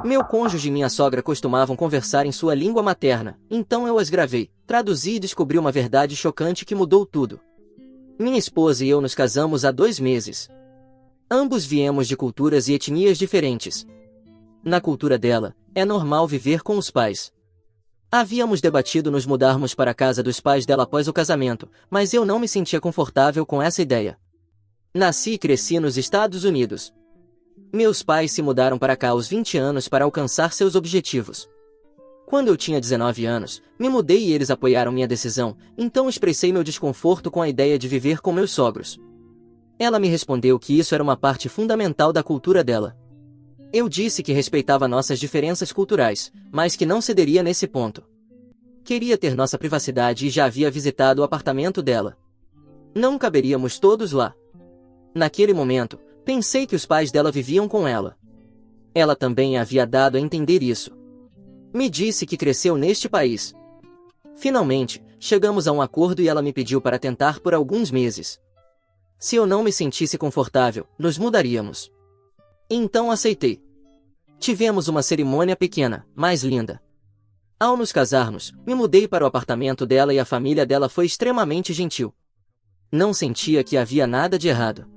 Meu cônjuge e minha sogra costumavam conversar em sua língua materna, então eu as gravei, traduzi e descobri uma verdade chocante que mudou tudo. Minha esposa e eu nos casamos há 2 meses. Ambos viemos de culturas e etnias diferentes. Na cultura dela, é normal viver com os pais. Havíamos debatido nos mudarmos para a casa dos pais dela após o casamento, mas eu não me sentia confortável com essa ideia. Nasci e cresci nos Estados Unidos. Meus pais se mudaram para cá aos 20 anos para alcançar seus objetivos. Quando eu tinha 19 anos, me mudei e eles apoiaram minha decisão, então expressei meu desconforto com a ideia de viver com meus sogros. Ela me respondeu que isso era uma parte fundamental da cultura dela. Eu disse que respeitava nossas diferenças culturais, mas que não cederia nesse ponto. Queria ter nossa privacidade e já havia visitado o apartamento dela. Não caberíamos todos lá. Naquele momento, pensei que os pais dela viviam com ela. Ela também havia dado a entender isso. Me disse que cresceu neste país. Finalmente, chegamos a um acordo e ela me pediu para tentar por alguns meses. Se eu não me sentisse confortável, nos mudaríamos. Então aceitei. Tivemos uma cerimônia pequena, mas linda. Ao nos casarmos, me mudei para o apartamento dela e a família dela foi extremamente gentil. Não sentia que havia nada de errado.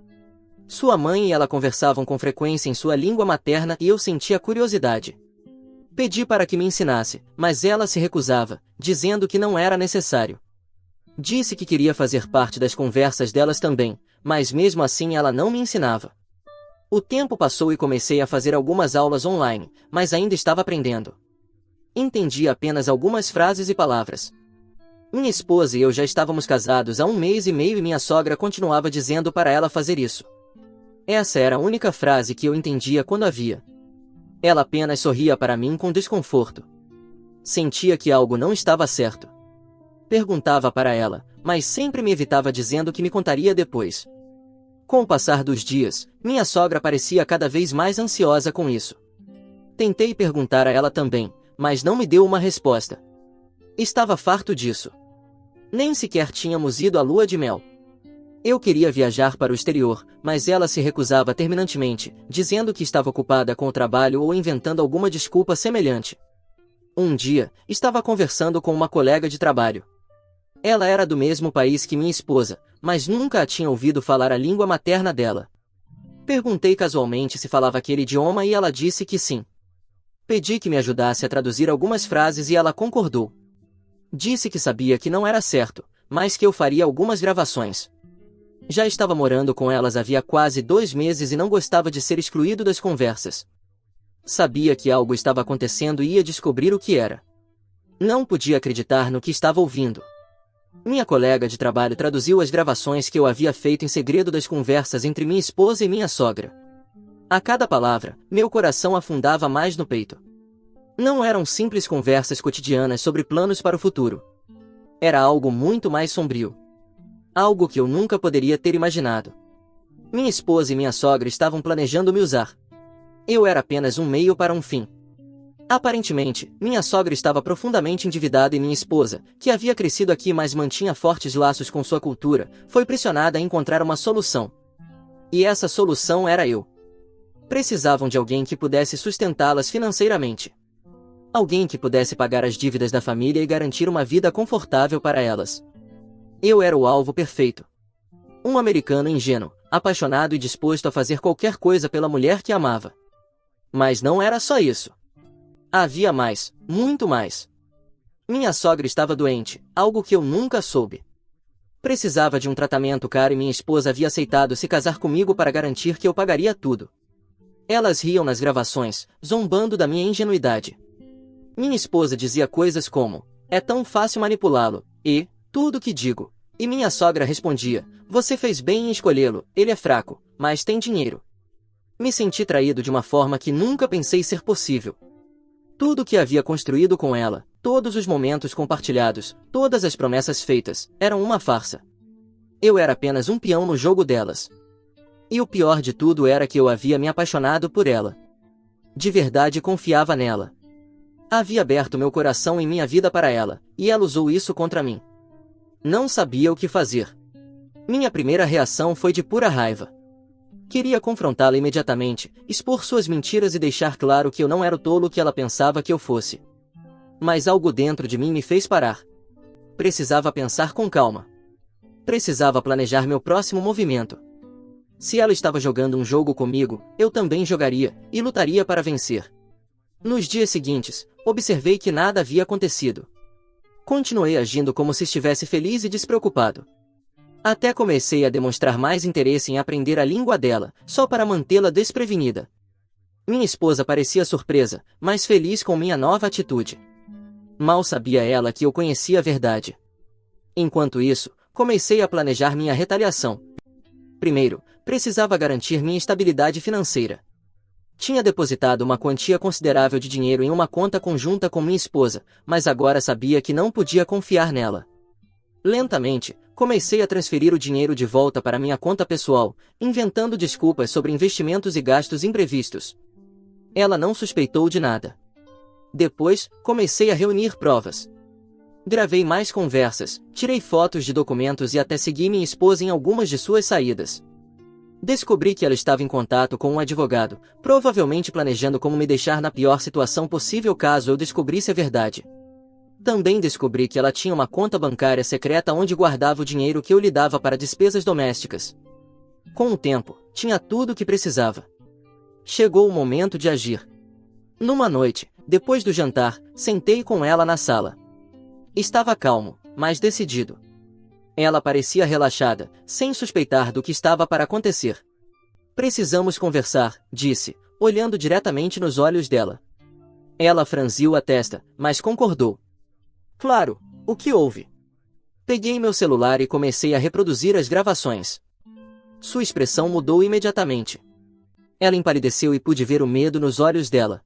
Sua mãe e ela conversavam com frequência em sua língua materna e eu sentia curiosidade. Pedi para que me ensinasse, mas ela se recusava, dizendo que não era necessário. Disse que queria fazer parte das conversas delas também, mas mesmo assim ela não me ensinava. O tempo passou e comecei a fazer algumas aulas online, mas ainda estava aprendendo. Entendia apenas algumas frases e palavras. Minha esposa e eu já estávamos casados há 1 mês e meio e minha sogra continuava dizendo para ela fazer isso. Essa era a única frase que eu entendia quando a via. Ela apenas sorria para mim com desconforto. Sentia que algo não estava certo. Perguntava para ela, mas sempre me evitava dizendo que me contaria depois. Com o passar dos dias, minha sogra parecia cada vez mais ansiosa com isso. Tentei perguntar a ela também, mas não me deu uma resposta. Estava farto disso. Nem sequer tínhamos ido à lua de mel. Eu queria viajar para o exterior, mas ela se recusava terminantemente, dizendo que estava ocupada com o trabalho ou inventando alguma desculpa semelhante. Um dia, estava conversando com uma colega de trabalho. Ela era do mesmo país que minha esposa, mas nunca a tinha ouvido falar a língua materna dela. Perguntei casualmente se falava aquele idioma e ela disse que sim. Pedi que me ajudasse a traduzir algumas frases e ela concordou. Disse que sabia que não era certo, mas que eu faria algumas gravações. Já estava morando com elas havia quase 2 meses e não gostava de ser excluído das conversas. Sabia que algo estava acontecendo e ia descobrir o que era. Não podia acreditar no que estava ouvindo. Minha colega de trabalho traduziu as gravações que eu havia feito em segredo das conversas entre minha esposa e minha sogra. A cada palavra, meu coração afundava mais no peito. Não eram simples conversas cotidianas sobre planos para o futuro. Era algo muito mais sombrio. Algo que eu nunca poderia ter imaginado. Minha esposa e minha sogra estavam planejando me usar. Eu era apenas um meio para um fim. Aparentemente, minha sogra estava profundamente endividada e minha esposa, que havia crescido aqui mas mantinha fortes laços com sua cultura, foi pressionada a encontrar uma solução. E essa solução era eu. Precisavam de alguém que pudesse sustentá-las financeiramente. Alguém que pudesse pagar as dívidas da família e garantir uma vida confortável para elas. Eu era o alvo perfeito. Um americano ingênuo, apaixonado e disposto a fazer qualquer coisa pela mulher que amava. Mas não era só isso. Havia mais, muito mais. Minha sogra estava doente, algo que eu nunca soube. Precisava de um tratamento caro e minha esposa havia aceitado se casar comigo para garantir que eu pagaria tudo. Elas riam nas gravações, zombando da minha ingenuidade. Minha esposa dizia coisas como, é tão fácil manipulá-lo, e, tudo que digo. E minha sogra respondia, você fez bem em escolhê-lo, ele é fraco, mas tem dinheiro. Me senti traído de uma forma que nunca pensei ser possível. Tudo o que havia construído com ela, todos os momentos compartilhados, todas as promessas feitas, eram uma farsa. Eu era apenas um peão no jogo delas. E o pior de tudo era que eu havia me apaixonado por ela. De verdade confiava nela. Havia aberto meu coração e minha vida para ela, e ela usou isso contra mim. Não sabia o que fazer. Minha primeira reação foi de pura raiva. Queria confrontá-la imediatamente, expor suas mentiras e deixar claro que eu não era o tolo que ela pensava que eu fosse. Mas algo dentro de mim me fez parar. Precisava pensar com calma. Precisava planejar meu próximo movimento. Se ela estava jogando um jogo comigo, eu também jogaria, e lutaria para vencer. Nos dias seguintes, observei que nada havia acontecido. Continuei agindo como se estivesse feliz e despreocupado. Até comecei a demonstrar mais interesse em aprender a língua dela, só para mantê-la desprevenida. Minha esposa parecia surpresa, mas feliz com minha nova atitude. Mal sabia ela que eu conhecia a verdade. Enquanto isso, comecei a planejar minha retaliação. Primeiro, precisava garantir minha estabilidade financeira. Tinha depositado uma quantia considerável de dinheiro em uma conta conjunta com minha esposa, mas agora sabia que não podia confiar nela. Lentamente, comecei a transferir o dinheiro de volta para minha conta pessoal, inventando desculpas sobre investimentos e gastos imprevistos. Ela não suspeitou de nada. Depois, comecei a reunir provas. Gravei mais conversas, tirei fotos de documentos e até segui minha esposa em algumas de suas saídas. Descobri que ela estava em contato com um advogado, provavelmente planejando como me deixar na pior situação possível caso eu descobrisse a verdade. Também descobri que ela tinha uma conta bancária secreta onde guardava o dinheiro que eu lhe dava para despesas domésticas. Com o tempo, tinha tudo o que precisava. Chegou o momento de agir. Numa noite, depois do jantar, sentei com ela na sala. Estava calmo, mas decidido. Ela parecia relaxada, sem suspeitar do que estava para acontecer. Precisamos conversar, disse, olhando diretamente nos olhos dela. Ela franziu a testa, mas concordou. Claro, o que houve? Peguei meu celular e comecei a reproduzir as gravações. Sua expressão mudou imediatamente. Ela empalideceu e pude ver o medo nos olhos dela.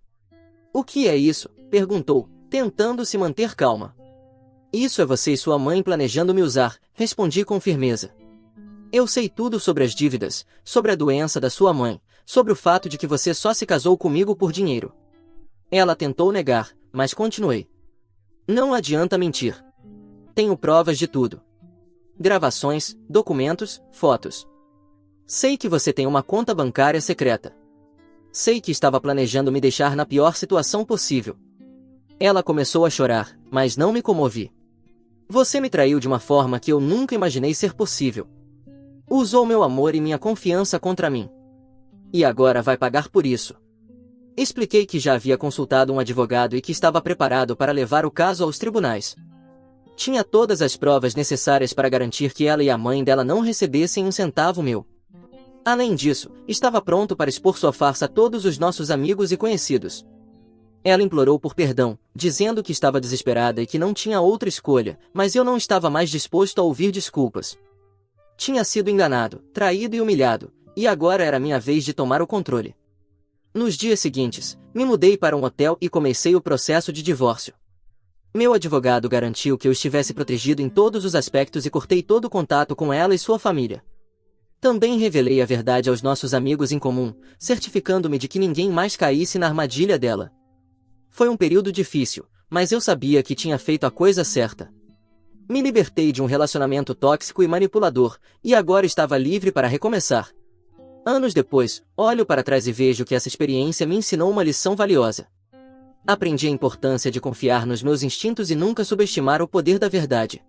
O que é isso? Perguntou, tentando se manter calma. Isso é você e sua mãe planejando me usar, respondi com firmeza. Eu sei tudo sobre as dívidas, sobre a doença da sua mãe, sobre o fato de que você só se casou comigo por dinheiro. Ela tentou negar, mas continuei. Não adianta mentir. Tenho provas de tudo. Gravações, documentos, fotos. Sei que você tem uma conta bancária secreta. Sei que estava planejando me deixar na pior situação possível. Ela começou a chorar, mas não me comovi. Você me traiu de uma forma que eu nunca imaginei ser possível. Usou meu amor e minha confiança contra mim. E agora vai pagar por isso. Expliquei que já havia consultado um advogado e que estava preparado para levar o caso aos tribunais. Tinha todas as provas necessárias para garantir que ela e a mãe dela não recebessem um centavo meu. Além disso, estava pronto para expor sua farsa a todos os nossos amigos e conhecidos. Ela implorou por perdão, dizendo que estava desesperada e que não tinha outra escolha, mas eu não estava mais disposto a ouvir desculpas. Tinha sido enganado, traído e humilhado, e agora era minha vez de tomar o controle. Nos dias seguintes, me mudei para um hotel e comecei o processo de divórcio. Meu advogado garantiu que eu estivesse protegido em todos os aspectos e cortei todo o contato com ela e sua família. Também revelei a verdade aos nossos amigos em comum, certificando-me de que ninguém mais caísse na armadilha dela. Foi um período difícil, mas eu sabia que tinha feito a coisa certa. Me libertei de um relacionamento tóxico e manipulador, e agora estava livre para recomeçar. Anos depois, olho para trás e vejo que essa experiência me ensinou uma lição valiosa. Aprendi a importância de confiar nos meus instintos e nunca subestimar o poder da verdade.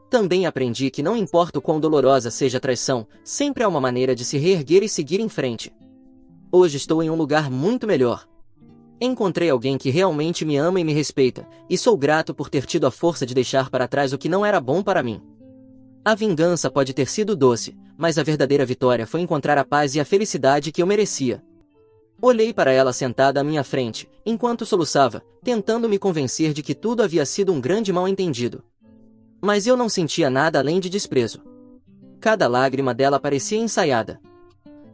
Também aprendi que não importa o quão dolorosa seja a traição, sempre há uma maneira de se reerguer e seguir em frente. Hoje estou em um lugar muito melhor. Encontrei alguém que realmente me ama e me respeita, e sou grato por ter tido a força de deixar para trás o que não era bom para mim. A vingança pode ter sido doce, mas a verdadeira vitória foi encontrar a paz e a felicidade que eu merecia. Olhei para ela sentada à minha frente, enquanto soluçava, tentando me convencer de que tudo havia sido um grande mal-entendido. Mas eu não sentia nada além de desprezo. Cada lágrima dela parecia ensaiada.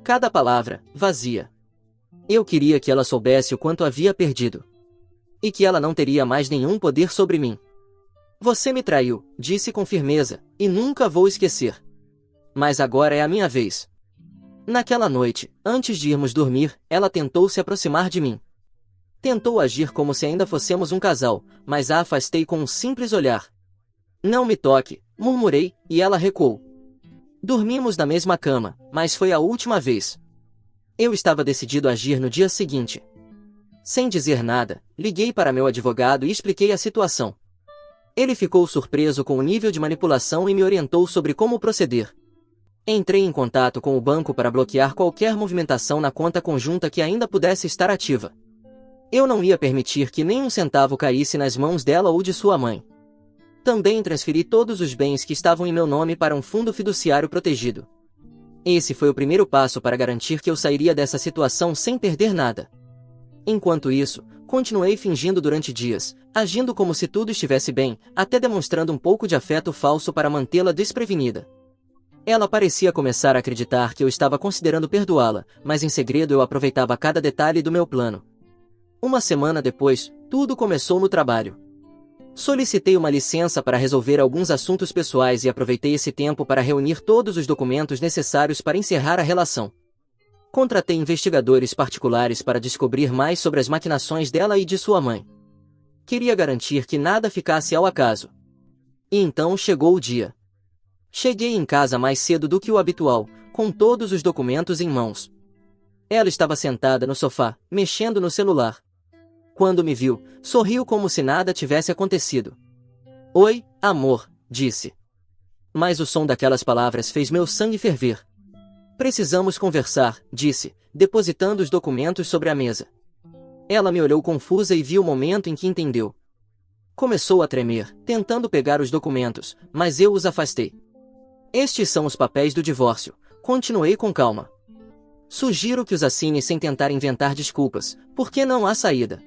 Cada palavra, vazia. Eu queria que ela soubesse o quanto havia perdido. E que ela não teria mais nenhum poder sobre mim. Você me traiu, disse com firmeza, e nunca vou esquecer. Mas agora é a minha vez. Naquela noite, antes de irmos dormir, ela tentou se aproximar de mim. Tentou agir como se ainda fossemos um casal, mas a afastei com um simples olhar. Não me toque, murmurei, e ela recuou. Dormimos na mesma cama, mas foi a última vez. Eu estava decidido a agir no dia seguinte. Sem dizer nada, liguei para meu advogado e expliquei a situação. Ele ficou surpreso com o nível de manipulação e me orientou sobre como proceder. Entrei em contato com o banco para bloquear qualquer movimentação na conta conjunta que ainda pudesse estar ativa. Eu não ia permitir que nem um centavo caísse nas mãos dela ou de sua mãe. Também transferi todos os bens que estavam em meu nome para um fundo fiduciário protegido. Esse foi o primeiro passo para garantir que eu sairia dessa situação sem perder nada. Enquanto isso, continuei fingindo durante dias, agindo como se tudo estivesse bem, até demonstrando um pouco de afeto falso para mantê-la desprevenida. Ela parecia começar a acreditar que eu estava considerando perdoá-la, mas em segredo eu aproveitava cada detalhe do meu plano. Uma semana depois, tudo começou no trabalho. Solicitei uma licença para resolver alguns assuntos pessoais e aproveitei esse tempo para reunir todos os documentos necessários para encerrar a relação. Contratei investigadores particulares para descobrir mais sobre as maquinações dela e de sua mãe. Queria garantir que nada ficasse ao acaso. E então chegou o dia. Cheguei em casa mais cedo do que o habitual, com todos os documentos em mãos. Ela estava sentada no sofá, mexendo no celular. Quando me viu, sorriu como se nada tivesse acontecido. "Oi, amor", disse. Mas o som daquelas palavras fez meu sangue ferver. "Precisamos conversar", disse, depositando os documentos sobre a mesa. Ela me olhou confusa e viu o momento em que entendeu. Começou a tremer, tentando pegar os documentos, mas eu os afastei. "Estes são os papéis do divórcio", continuei com calma. "Sugiro que os assine sem tentar inventar desculpas, porque não há saída."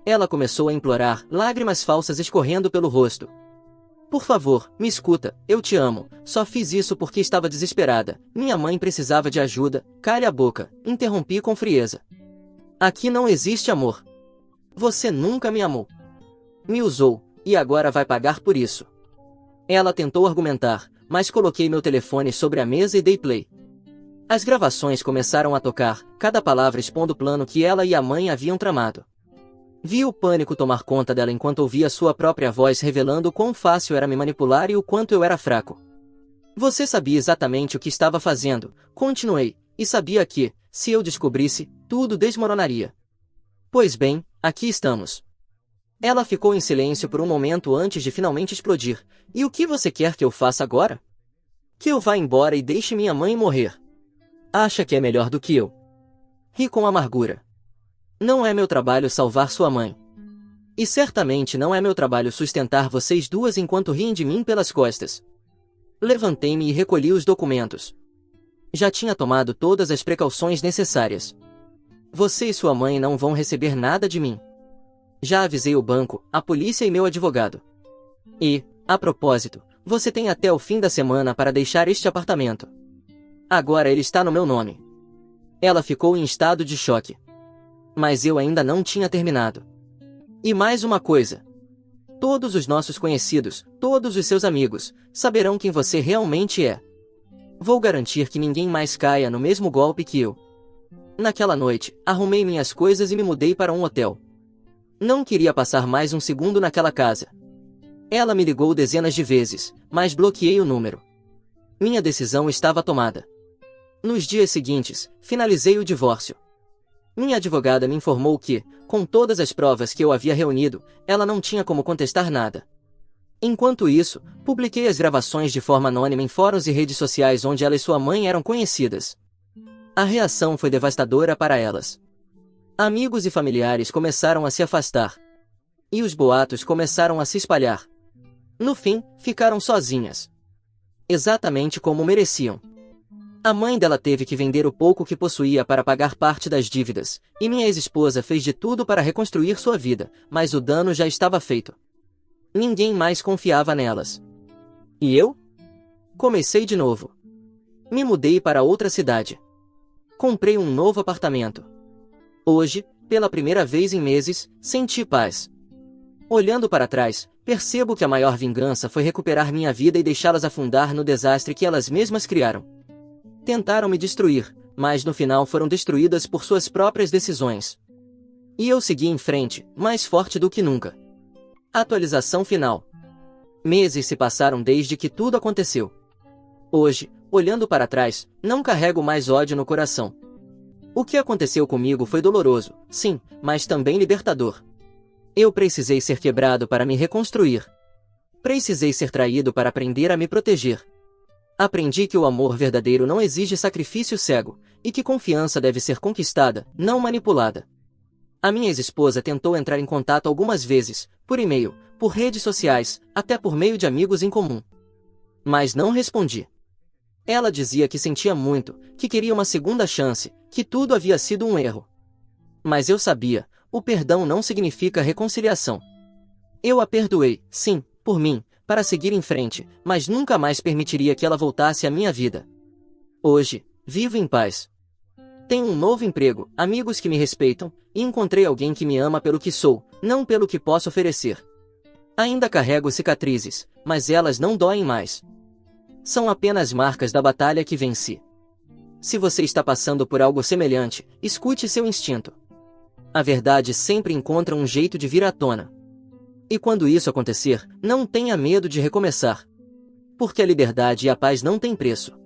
Ela começou a implorar, lágrimas falsas escorrendo pelo rosto. "Por favor, me escuta, eu te amo, só fiz isso porque estava desesperada, minha mãe precisava de ajuda." "Cale a boca", interrompi com frieza. "Aqui não existe amor. Você nunca me amou. Me usou, e agora vai pagar por isso." Ela tentou argumentar, mas coloquei meu telefone sobre a mesa e dei play. As gravações começaram a tocar, cada palavra expondo o plano que ela e a mãe haviam tramado. Vi o pânico tomar conta dela enquanto ouvia sua própria voz revelando quão fácil era me manipular e o quanto eu era fraco. "Você sabia exatamente o que estava fazendo", continuei, "e sabia que, se eu descobrisse, tudo desmoronaria. Pois bem, aqui estamos." Ela ficou em silêncio por um momento antes de finalmente explodir. "E o que você quer que eu faça agora? Que eu vá embora e deixe minha mãe morrer? Acha que é melhor do que eu?" Ri com amargura. "Não é meu trabalho salvar sua mãe. E certamente não é meu trabalho sustentar vocês duas enquanto riem de mim pelas costas." Levantei-me e recolhi os documentos. Já tinha tomado todas as precauções necessárias. "Você e sua mãe não vão receber nada de mim. Já avisei o banco, a polícia e meu advogado. E, a propósito, você tem até o fim da semana para deixar este apartamento. Agora ele está no meu nome." Ela ficou em estado de choque. Mas eu ainda não tinha terminado. "E mais uma coisa. Todos os nossos conhecidos, todos os seus amigos, saberão quem você realmente é. Vou garantir que ninguém mais caia no mesmo golpe que eu." Naquela noite, arrumei minhas coisas e me mudei para um hotel. Não queria passar mais um segundo naquela casa. Ela me ligou dezenas de vezes, mas bloqueei o número. Minha decisão estava tomada. Nos dias seguintes, finalizei o divórcio. Minha advogada me informou que, com todas as provas que eu havia reunido, ela não tinha como contestar nada. Enquanto isso, publiquei as gravações de forma anônima em fóruns e redes sociais onde ela e sua mãe eram conhecidas. A reação foi devastadora para elas. Amigos e familiares começaram a se afastar. E os boatos começaram a se espalhar. No fim, ficaram sozinhas. Exatamente como mereciam. A mãe dela teve que vender o pouco que possuía para pagar parte das dívidas, e minha ex-esposa fez de tudo para reconstruir sua vida, mas o dano já estava feito. Ninguém mais confiava nelas. E eu? Comecei de novo. Me mudei para outra cidade. Comprei um novo apartamento. Hoje, pela primeira vez em meses, senti paz. Olhando para trás, percebo que a maior vingança foi recuperar minha vida e deixá-las afundar no desastre que elas mesmas criaram. Tentaram me destruir, mas no final foram destruídas por suas próprias decisões. E eu segui em frente, mais forte do que nunca. Atualização final. Meses se passaram desde que tudo aconteceu. Hoje, olhando para trás, não carrego mais ódio no coração. O que aconteceu comigo foi doloroso, sim, mas também libertador. Eu precisei ser quebrado para me reconstruir. Precisei ser traído para aprender a me proteger. Aprendi que o amor verdadeiro não exige sacrifício cego, e que confiança deve ser conquistada, não manipulada. A minha ex-esposa tentou entrar em contato algumas vezes, por e-mail, por redes sociais, até por meio de amigos em comum. Mas não respondi. Ela dizia que sentia muito, que queria uma segunda chance, que tudo havia sido um erro. Mas eu sabia, o perdão não significa reconciliação. Eu a perdoei, sim, por mim, para seguir em frente, mas nunca mais permitiria que ela voltasse à minha vida. Hoje, vivo em paz. Tenho um novo emprego, amigos que me respeitam, e encontrei alguém que me ama pelo que sou, não pelo que posso oferecer. Ainda carrego cicatrizes, mas elas não doem mais. São apenas marcas da batalha que venci. Se você está passando por algo semelhante, escute seu instinto. A verdade sempre encontra um jeito de vir à tona. E quando isso acontecer, não tenha medo de recomeçar. Porque a liberdade e a paz não têm preço.